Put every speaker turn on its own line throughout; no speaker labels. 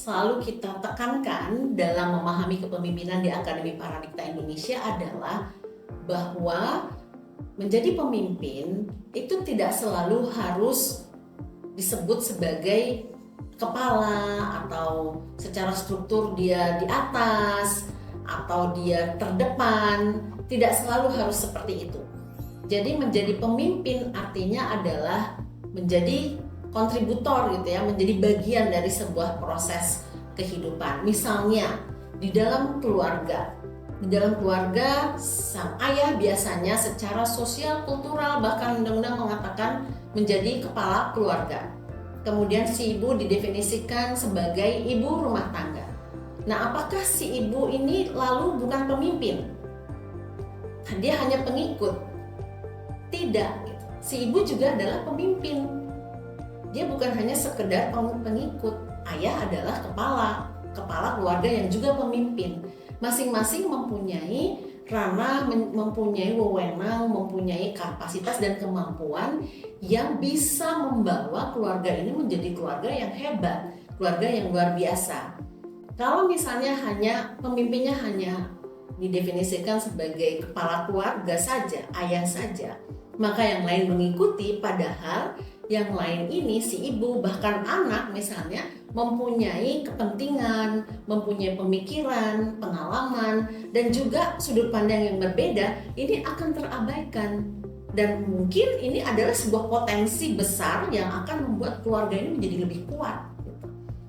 selalu kita tekankan dalam memahami kepemimpinan di Akademi Paradikta Indonesia adalah bahwa menjadi pemimpin itu tidak selalu harus disebut sebagai kepala atau secara struktur dia di atas atau dia terdepan, tidak selalu harus seperti itu. Jadi menjadi pemimpin artinya adalah menjadi kontributor gitu ya, menjadi bagian dari sebuah proses kehidupan. Misalnya di dalam keluarga. Di dalam keluarga, sang ayah biasanya secara sosial, kultural, bahkan undang-undang mengatakan menjadi kepala keluarga. Kemudian si ibu didefinisikan sebagai ibu rumah tangga. Nah, apakah si ibu ini lalu bukan pemimpin? Dia hanya pengikut? Tidak. Si ibu juga adalah pemimpin. Dia bukan hanya sekedar pengikut. Ayah adalah kepala keluarga yang juga pemimpin. Masing-masing mempunyai ranah, mempunyai wewenang, mempunyai kapasitas dan kemampuan yang bisa membawa keluarga ini menjadi keluarga yang hebat, keluarga yang luar biasa. Kalau misalnya pemimpinnya hanya didefinisikan sebagai kepala keluarga saja, ayah saja, maka yang lain mengikuti, padahal yang lain ini si ibu bahkan anak misalnya mempunyai kepentingan, mempunyai pemikiran, pengalaman dan juga sudut pandang yang berbeda, ini akan terabaikan. Dan mungkin ini adalah sebuah potensi besar yang akan membuat keluarga ini menjadi lebih kuat.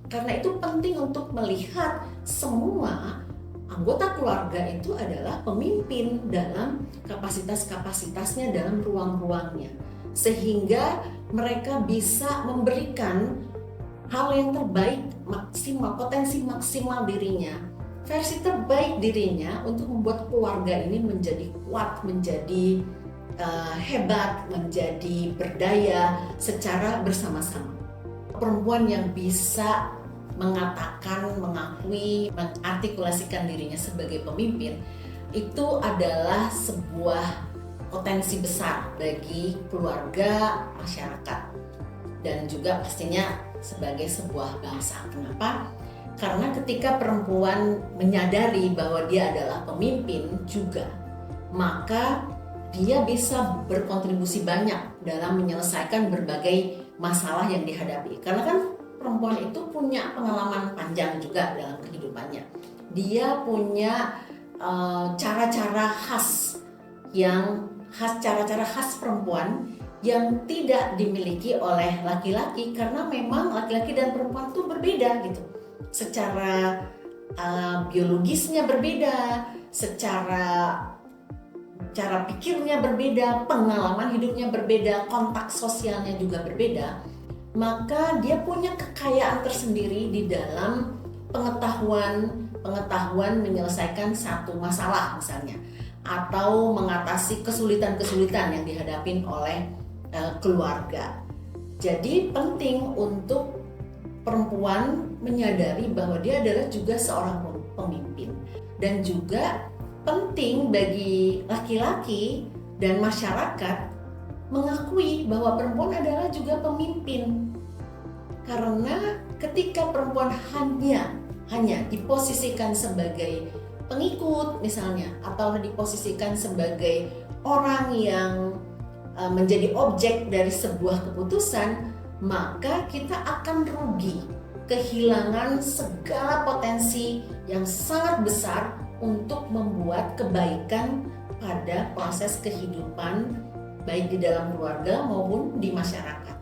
Karena itu penting untuk melihat semua anggota keluarga itu adalah pemimpin dalam kapasitas-kapasitasnya, dalam ruang-ruangnya. Sehingga mereka bisa memberikan hal yang terbaik, maksimal, potensi maksimal dirinya, versi terbaik dirinya untuk membuat keluarga ini menjadi kuat, menjadi hebat, menjadi berdaya secara bersama-sama. Perempuan yang bisa mengatakan, mengakui, mengartikulasikan dirinya sebagai pemimpin itu adalah sebuah potensi besar bagi keluarga, masyarakat, dan juga pastinya sebagai sebuah bangsa. Kenapa? Karena ketika perempuan menyadari bahwa dia adalah pemimpin juga, maka dia bisa berkontribusi banyak dalam menyelesaikan berbagai masalah yang dihadapi. Karena kan perempuan itu punya pengalaman panjang juga dalam kehidupannya. Dia punya cara-cara khas cara-cara khas perempuan yang tidak dimiliki oleh laki-laki, karena memang laki-laki dan perempuan itu berbeda gitu. Secara biologisnya berbeda, secara cara pikirnya berbeda, pengalaman hidupnya berbeda, kontak sosialnya juga berbeda. Maka dia punya kekayaan tersendiri di dalam pengetahuan menyelesaikan satu masalah misalnya, atau mengatasi kesulitan-kesulitan yang dihadapi oleh keluarga. Jadi penting untuk perempuan menyadari bahwa dia adalah juga seorang pemimpin, dan juga penting bagi laki-laki dan masyarakat mengakui bahwa perempuan adalah juga pemimpin. Karena ketika perempuan hanya diposisikan sebagai pengikut misalnya, atau diposisikan sebagai orang yang menjadi objek dari sebuah keputusan, maka kita akan rugi, kehilangan segala potensi yang sangat besar untuk membuat kebaikan pada proses kehidupan baik di dalam keluarga maupun di masyarakat.